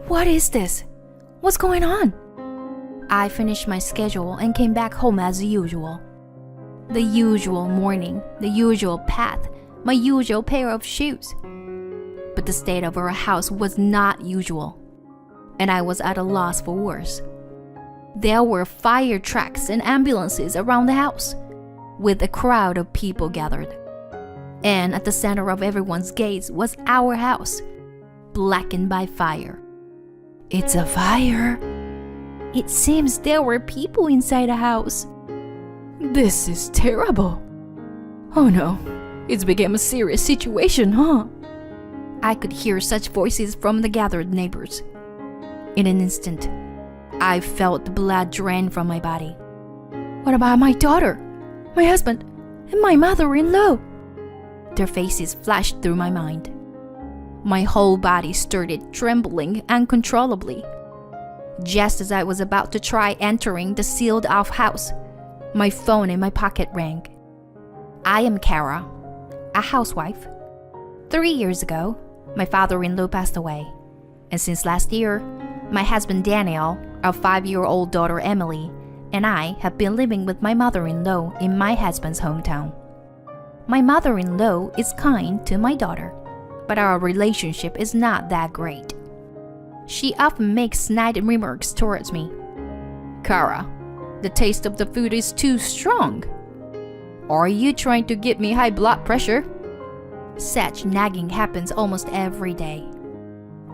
What is this? What's going on? I finished my schedule and came back home as usual. The usual morning, the usual path, my usual pair of shoes. But the state of our house was not usual, and I was at a loss for words. There were fire trucks and ambulances around the house, with a crowd of people gathered. And at the center of everyone's gaze was our house, blackened by fire. It's a fire. It seems there were people inside the house. This is terrible. Oh no, it's become a serious situation, huh? I could hear such voices from the gathered neighbors. In an instant, I felt the blood drain from my body. What about my daughter, my husband, and my mother-in-law? Their faces flashed through my mind. My whole body started trembling uncontrollably. Just as I was about to try entering the sealed-off house, my phone in my pocket rang. I am Kara, a housewife. 3 years ago, my father-in-law passed away, and since last year, my husband Daniel, our 5-year-old daughter Emily, and I have been living with my mother-in-law in my husband's hometown. My mother-in-law is kind to my daughter, but our relationship is not that great. She often makes snide remarks towards me. Kara, the taste of the food is too strong. Are you trying to give me high blood pressure? Such nagging happens almost every day.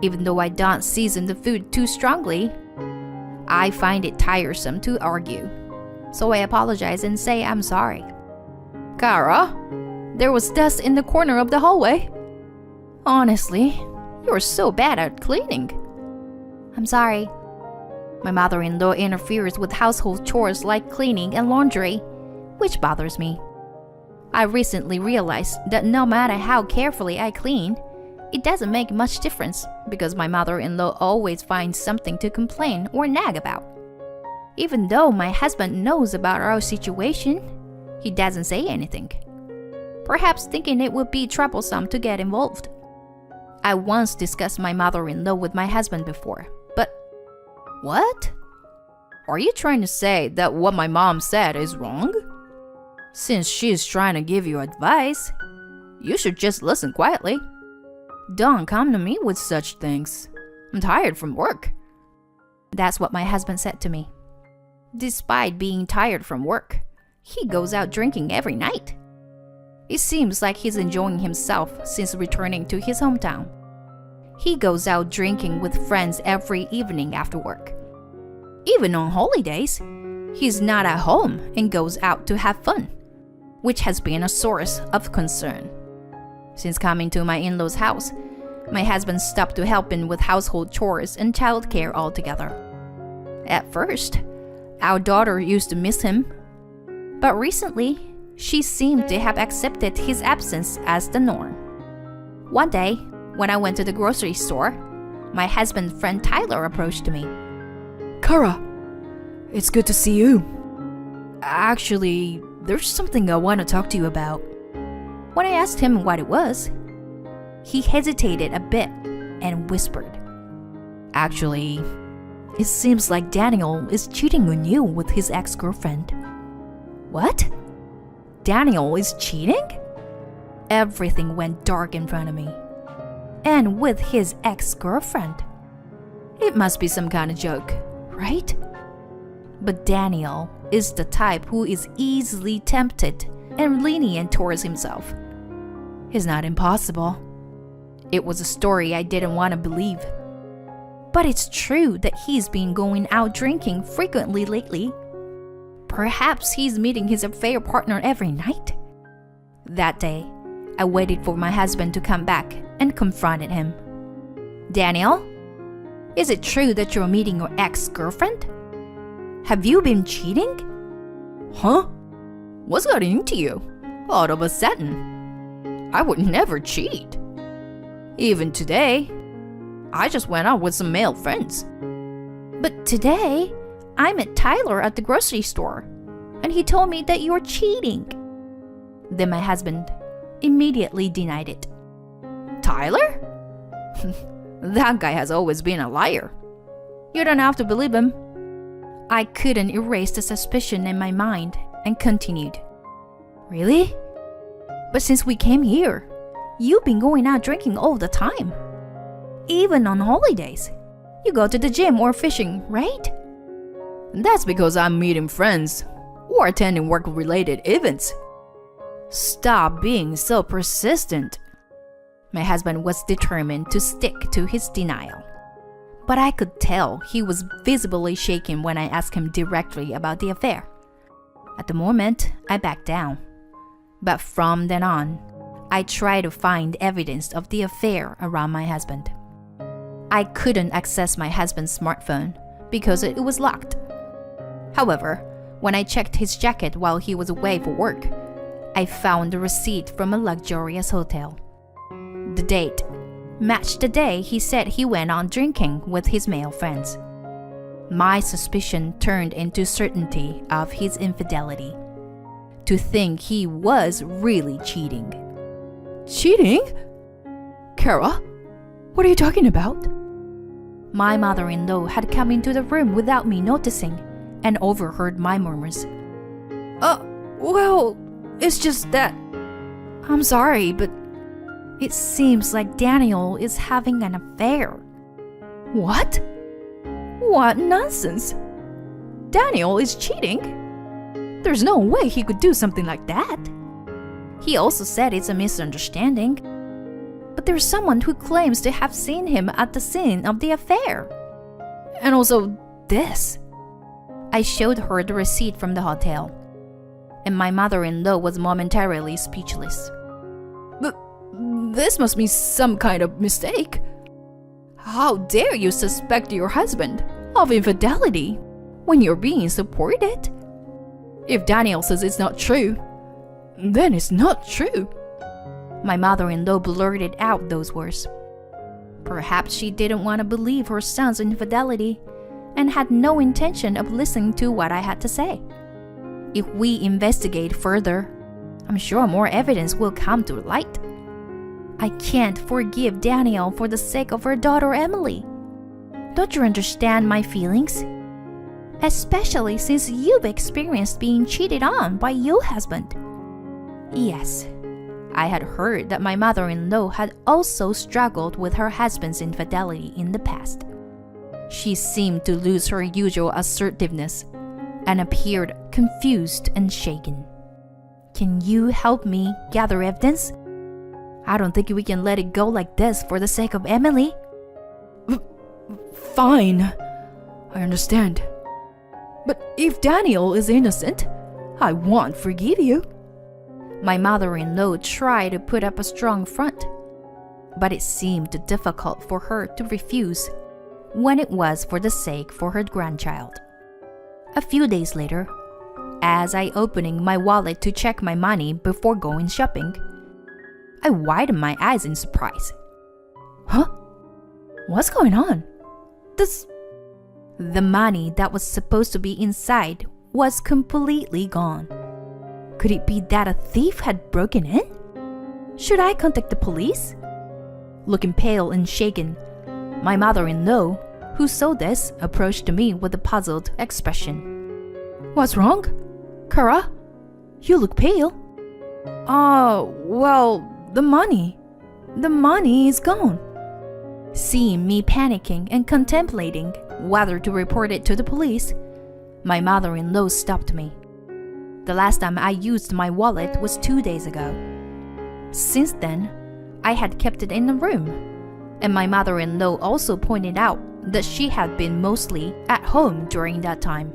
Even though I don't season the food too strongly, I find it tiresome to argue. So I apologize and say I'm sorry. Kara, there was dust in the corner of the hallway. Honestly, you're so bad at cleaning. I'm sorry. My mother-in-law interferes with household chores like cleaning and laundry, which bothers me. I recently realized that no matter how carefully I clean, it doesn't make much difference because my mother-in-law always finds something to complain or nag about. Even though my husband knows about our situation, he doesn't say anything, perhaps thinking it would be troublesome to get involved. I once discussed my mother-in-law with my husband before, but what? Are you trying to say that what my mom said is wrong? Since she's trying to give you advice, you should just listen quietly. Don't come to me with such things. I'm tired from work. That's what my husband said to me. Despite being tired from work, he goes out drinking every night. It seems like he's enjoying himself since returning to his hometown. He goes out drinking with friends every evening after work. Even on holidays, he's not at home and goes out to have fun, which has been a source of concern. Since coming to my in-laws' house, my husband stopped to help in with household chores and childcare altogether. At first, our daughter used to miss him, but recently, she seemed to have accepted his absence as the norm. One day, when I went to the grocery store, my husband's friend Tyler approached me. Kara, it's good to see you. Actually, there's something I want to talk to you about. When I asked him what it was, he hesitated a bit and whispered, Actually, it seems like Daniel is cheating on you with his ex-girlfriend. What? Daniel is cheating? Everything went dark in front of me. And with his ex-girlfriend. It must be some kind of joke, right? But Daniel is the type who is easily tempted and lenient towards himself. It's not impossible. It was a story I didn't want to believe. But it's true that he's been going out drinking frequently lately. Perhaps he's meeting his affair partner every night. That day, I waited for my husband to come back and confronted him. Daniel, is it true that you're meeting your ex-girlfriend? Have you been cheating? Huh? What's got into you? All of a sudden. I would never cheat. Even today, I just went out with some male friends. But today, I met Tyler at the grocery store, and he told me that you're cheating. Then my husband immediately denied it. Tyler? That guy has always been a liar. You don't have to believe him. I couldn't erase the suspicion in my mind and continued. Really? But since we came here, you've been going out drinking all the time. Even on holidays. You go to the gym or fishing, right? That's because I'm meeting friends or attending work-related events. Stop being so persistent. My husband was determined to stick to his denial. But I could tell he was visibly shaken when I asked him directly about the affair. At the moment, I backed down. But from then on, I tried to find evidence of the affair around my husband. I couldn't access my husband's smartphone because it was locked. However, when I checked his jacket while he was away for work, I found a receipt from a luxurious hotel. The date matched the day he said he went on drinking with his male friends. My suspicion turned into certainty of his infidelity. To think he was really cheating. Cheating? Kara, what are you talking about? My mother-in-law had come into the room without me noticing and overheard my murmurs. Well, it's just that... I'm sorry, but it seems like Daniel is having an affair. What? What nonsense! Daniel is cheating? There's no way he could do something like that. He also said it's a misunderstanding. But there's someone who claims to have seen him at the scene of the affair. And also this. I showed her the receipt from the hotel. And my mother-in-law was momentarily speechless. But this must be some kind of mistake. How dare you suspect your husband of infidelity when you're being supported? If Daniel says it's not true, then it's not true. My mother-in-law blurted out those words. Perhaps she didn't want to believe her son's infidelity and had no intention of listening to what I had to say. If we investigate further, I'm sure more evidence will come to light. I can't forgive Daniel for the sake of her daughter Emily. Don't you understand my feelings? Especially since you've experienced being cheated on by your husband. Yes, I had heard that my mother-in-law had also struggled with her husband's infidelity in the past. She seemed to lose her usual assertiveness and appeared confused and shaken. Can you help me gather evidence? I don't think we can let it go like this for the sake of Emily. Fine, I understand. But if Daniel is innocent, I won't forgive you. My mother-in-law tried to put up a strong front, but it seemed difficult for her to refuse when it was for the sake for her grandchild. A few days later, as I opening my wallet to check my money before going shopping, I widened my eyes in surprise. Huh? What's going on? The money that was supposed to be inside was completely gone. Could it be that a thief had broken in? Should I contact the police? Looking pale and shaken, my mother-in-law, who saw this, approached me with a puzzled expression. What's wrong? Kara, you look pale. Well, the money is gone. Seeing me panicking and contemplating whether to report it to the police, my mother-in-law stopped me. The last time I used my wallet was 2 days ago. Since then, I had kept it in the room, and my mother-in-law also pointed out that she had been mostly at home during that time.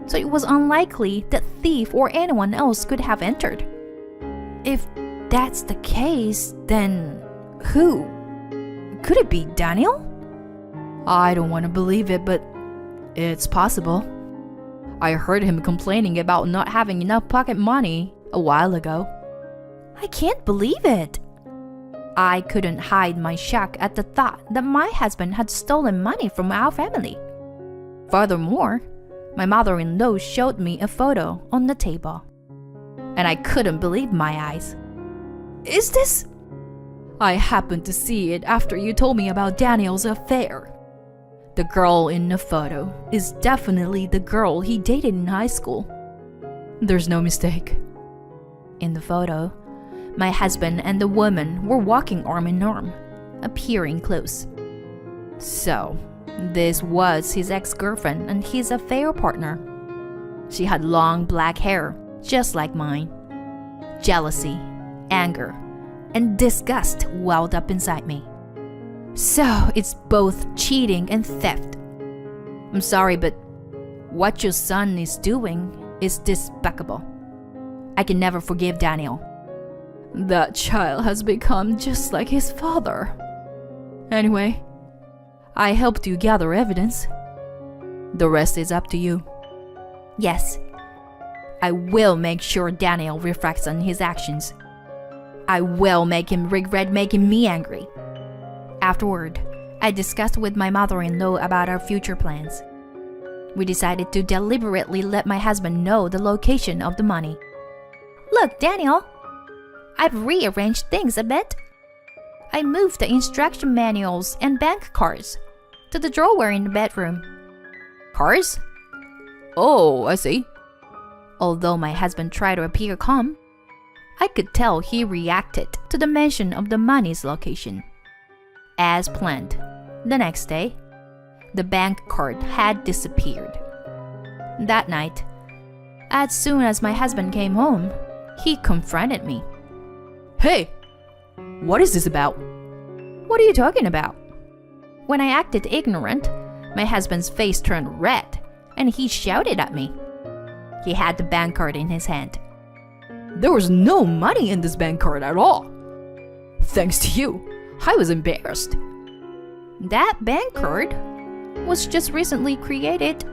So it was unlikely that thief or anyone else could have entered. If that's the case, then who? Could it be Daniel? I don't want to believe it, but it's possible. I heard him complaining about not having enough pocket money a while ago. I can't believe it. I couldn't hide my shock at the thought that my husband had stolen money from our family. Furthermore, my mother-in-law showed me a photo on the table, and I couldn't believe my eyes. Is this... I happened to see it after you told me about Daniel's affair. The girl in the photo is definitely the girl he dated in high school. There's no mistake. In the photo, my husband and the woman were walking arm in arm, appearing close. So, this was his ex-girlfriend and his affair partner. She had long black hair, just like mine. Jealousy, anger, and disgust welled up inside me. So, it's both cheating and theft. I'm sorry, but what your son is doing is despicable. I can never forgive Daniel. That child has become just like his father. Anyway, I helped you gather evidence. The rest is up to you. Yes, I will make sure Daniel reflects on his actions. I will make him regret making me angry. Afterward, I discussed with my mother-in-law about our future plans. We decided to deliberately let my husband know the location of the money. Look, Daniel, I've rearranged things a bit. I moved the instruction manuals and bank cards to the drawer in the bedroom. Cards? Oh, I see. Although my husband tried to appear calm, I could tell he reacted to the mention of the money's location. As planned, the next day, the bank card had disappeared. That night, as soon as my husband came home, he confronted me. Hey, what is this about? What are you talking about? When I acted ignorant, my husband's face turned red and he shouted at me. He had the bank card in his hand. There was no money in this bank card at all. Thanks to you, I was embarrassed. That bank card was just recently created,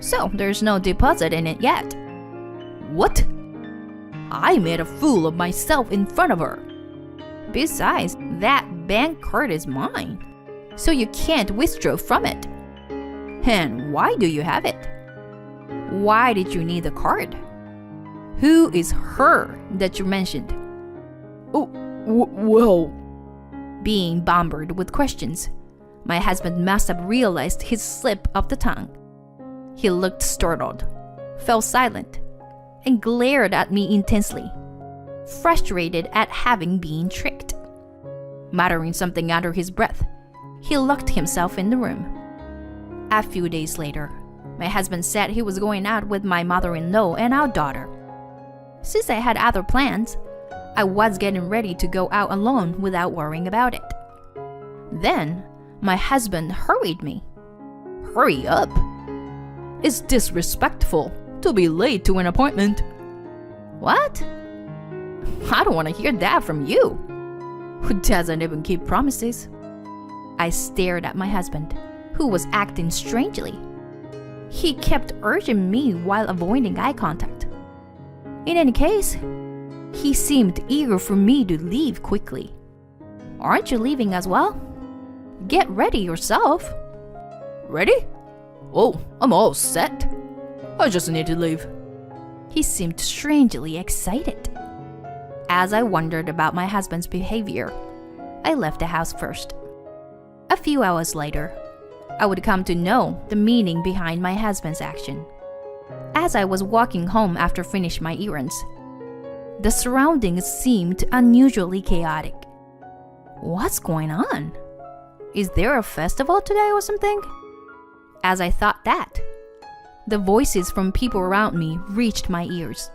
so there's no deposit in it yet. What? I made a fool of myself in front of her. Besides, that bank card is mine, so you can't withdraw from it. And why do you have it? Why did you need the card? Who is her that you mentioned? Oh, well... Being bombarded with questions, my husband must have realized his slip of the tongue. He looked startled, fell silent, and glared at me intensely, frustrated at having been tricked. Muttering something under his breath, he locked himself in the room. A few days later, my husband said he was going out with my mother-in-law and our daughter. Since I had other plans, I was getting ready to go out alone without worrying about it. Then, my husband hurried me. Hurry up! It's disrespectful to be late to an appointment. What? I don't want to hear that from you, who doesn't even keep promises. I stared at my husband, who was acting strangely. He kept urging me while avoiding eye contact. In any case, he seemed eager for me to leave quickly. Aren't you leaving as well? Get ready yourself. Ready? Oh, I'm all set. I just need to leave. He seemed strangely excited. As I wondered about my husband's behavior, I left the house first. A few hours later, I would come to know the meaning behind my husband's action. As I was walking home after finishing my errands, the surroundings seemed unusually chaotic. What's going on? Is there a festival today or something? As I thought that, the voices from people around me reached my ears.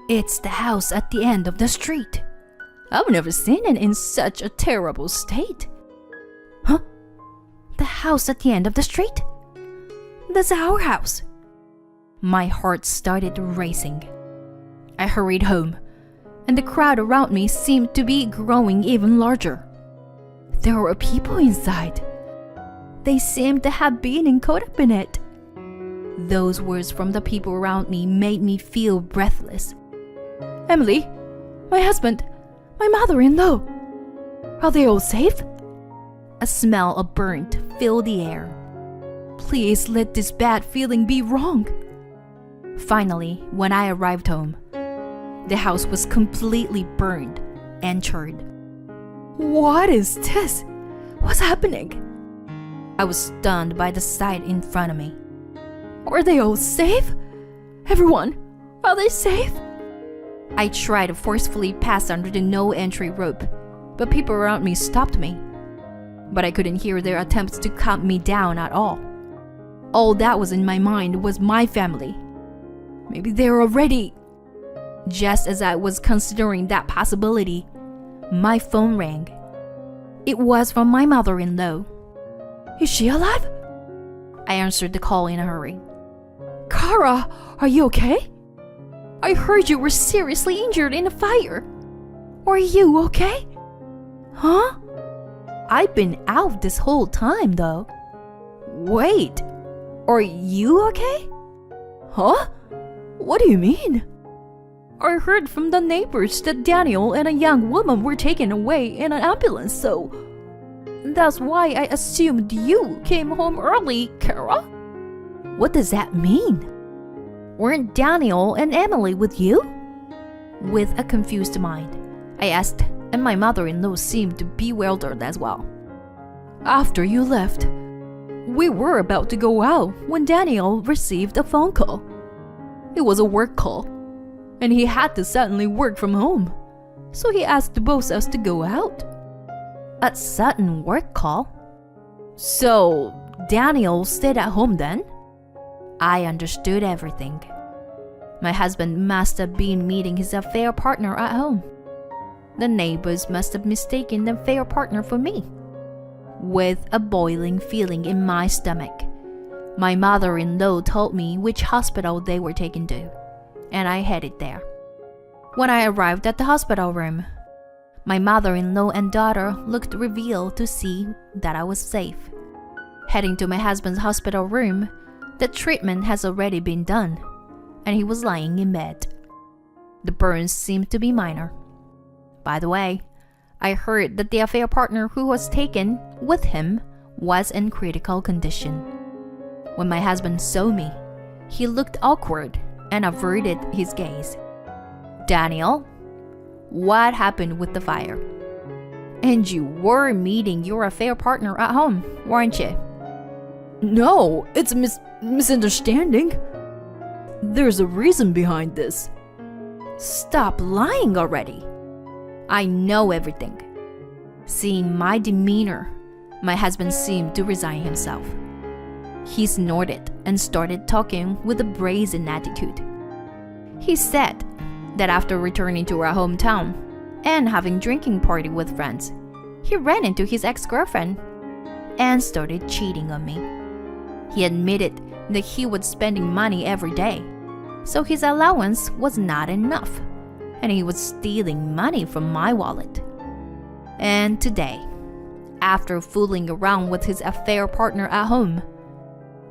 It's the house at the end of the street. I've never seen it in such a terrible state. Huh? The house at the end of the street? That's our house. My heart started racing. I hurried home, and the crowd around me seemed to be growing even larger. There were people inside. They seemed to have been caught up in it. Those words from the people around me made me feel breathless. Emily, my husband, my mother-in-law, are they all safe? A smell of burnt filled the air. Please let this bad feeling be wrong. Finally, when I arrived home, the house was completely burned and charred. What is this? What's happening? I was stunned by the sight in front of me. Are they all safe? Everyone, are they safe? I tried to forcefully pass under the no-entry rope, but people around me stopped me. But I couldn't hear their attempts to calm me down at all. All that was in my mind was my family. Maybe they're already... Just as I was considering that possibility, my phone rang. It was from my mother-in-law. Is she alive? I answered the call in a hurry. Kara, are you okay? I heard you were seriously injured in a fire. Are you okay? Huh? I've been out this whole time though. Wait, are you okay? Huh? What do you mean? I heard from the neighbors that Daniel and a young woman were taken away in an ambulance, so that's why I assumed you came home early, Kara. What does that mean? Weren't Daniel and Emily with you? With a confused mind, I asked, and my mother-in-law seemed to be bewildered as well. After you left, we were about to go out when Daniel received a phone call. It was a work call, and he had to suddenly work from home, so he asked both us to go out. A sudden work call? So, Daniel stayed at home then? I understood everything. My husband must have been meeting his affair partner at home. The neighbors must have mistaken the affair partner for me. With a boiling feeling in my stomach, my mother-in-law told me which hospital they were taken to, and I headed there. When I arrived at the hospital room, my mother-in-law and daughter looked revealed to see that I was safe. Heading to my husband's hospital room, the treatment has already been done, and he was lying in bed. The burns seemed to be minor. By the way, I heard that the affair partner who was taken with him was in critical condition. When my husband saw me, he looked awkward and averted his gaze. Daniel, what happened with the fire? And you were meeting your affair partner at home, weren't you? No, it's a misunderstanding. There's a reason behind this. Stop lying already. I know everything. Seeing my demeanor, my husband seemed to resign himself. He snorted and started talking with a brazen attitude. He said that after returning to our hometown and having drinking party with friends, he ran into his ex-girlfriend and started cheating on me. He admitted that he was spending money every day, so his allowance was not enough, and he was stealing money from my wallet. And today, after fooling around with his affair partner at home,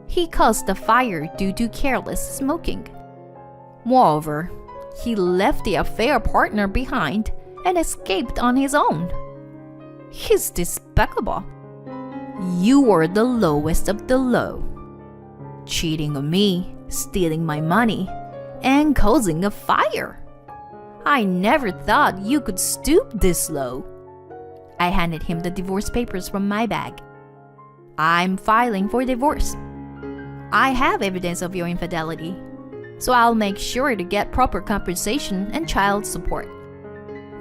he caused the fire due to careless smoking. Moreover, he left the affair partner behind and escaped on his own. He's despicable. You are the lowest of the low. Cheating on me, stealing my money, and causing a fire. I never thought you could stoop this low. I handed him the divorce papers from my bag. I'm filing for divorce. I have evidence of your infidelity, so I'll make sure to get proper compensation and child support.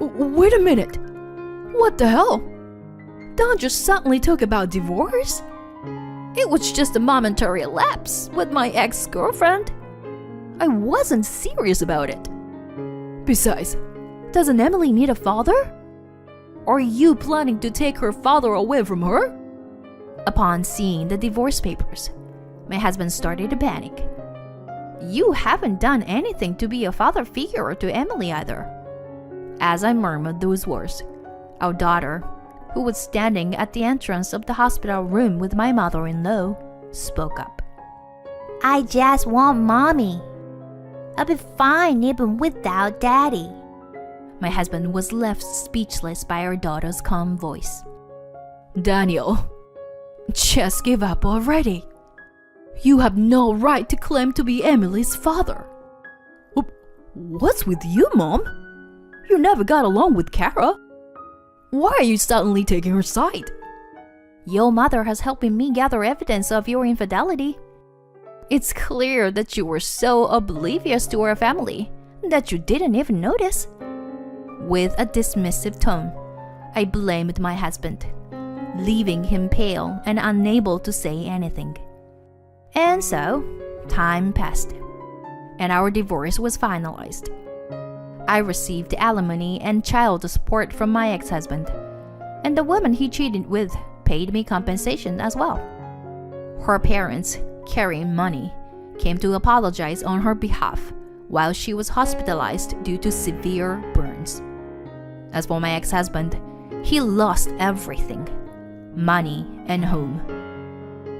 Wait a minute. What the hell? Don't just suddenly talk about divorce. It was just a momentary lapse with my ex-girlfriend. I wasn't serious about it. Besides, doesn't Emily need a father? Are you planning to take her father away from her? Upon seeing the divorce papers, my husband started to panic. You haven't done anything to be a father figure to Emily either. As I murmured those words, our daughter, who was standing at the entrance of the hospital room with my mother-in-law, spoke up. I just want mommy. I'll be fine even without daddy. My husband was left speechless by our daughter's calm voice. Daniel, just give up already. You have no right to claim to be Emily's father. What's with you, Mom? You never got along with Kara. Why are you suddenly taking her side? Your mother has helped me gather evidence of your infidelity. It's clear that you were so oblivious to our family that you didn't even notice. With a dismissive tone, I blamed my husband, leaving him pale and unable to say anything. And so, time passed, and our divorce was finalized. I received alimony and child support from my ex-husband, and the woman he cheated with paid me compensation as well. Her parents, carrying money, came to apologize on her behalf while she was hospitalized due to severe burns. As for my ex-husband, he lost everything, money and home.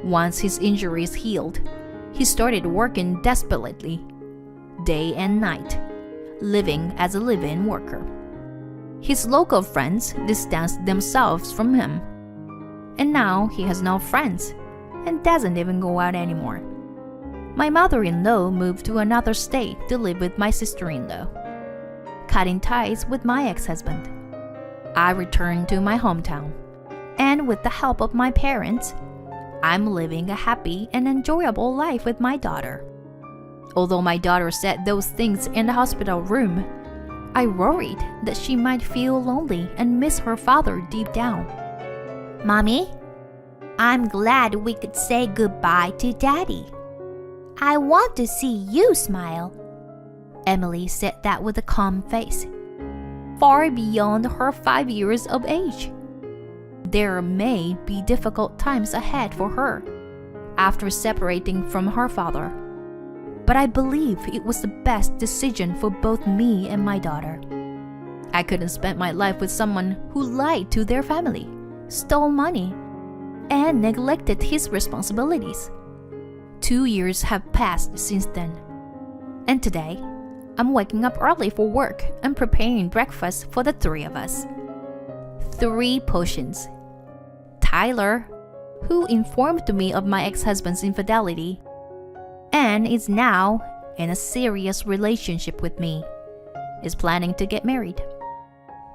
Once his injuries healed, he started working desperately, day and night, living as a live-in worker. His local friends distanced themselves from him, and now he has no friends and doesn't even go out anymore. My mother-in-law moved to another state to live with my sister-in-law, cutting ties with my ex-husband. I returned to my hometown, and with the help of my parents, I'm living a happy and enjoyable life with my daughter. Although my daughter said those things in the hospital room, I worried that she might feel lonely and miss her father deep down. Mommy, I'm glad we could say goodbye to Daddy. I want to see you smile. Emily said that with a calm face, far beyond her 5 years of age. There may be difficult times ahead for her after separating from her father, but I believe it was the best decision for both me and my daughter. I couldn't spend my life with someone who lied to their family, stole money, and neglected his responsibilities. 2 years have passed since then, and today, I'm waking up early for work and preparing breakfast for the three of us. 3 potions. Tyler, who informed me of my ex-husband's infidelity, and is now in a serious relationship with me, is planning to get married.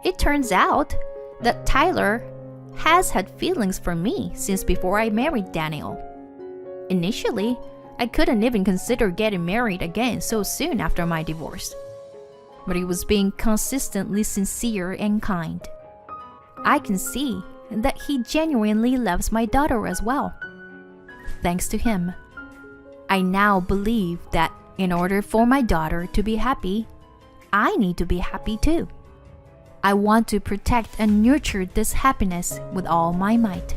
It turns out that Tyler has had feelings for me since before I married Daniel. Initially, I couldn't even consider getting married again so soon after my divorce, but he was being consistently sincere and kind. I can see that he genuinely loves my daughter as well. Thanks to him, I now believe that in order for my daughter to be happy, I need to be happy too. I want to protect and nurture this happiness with all my might.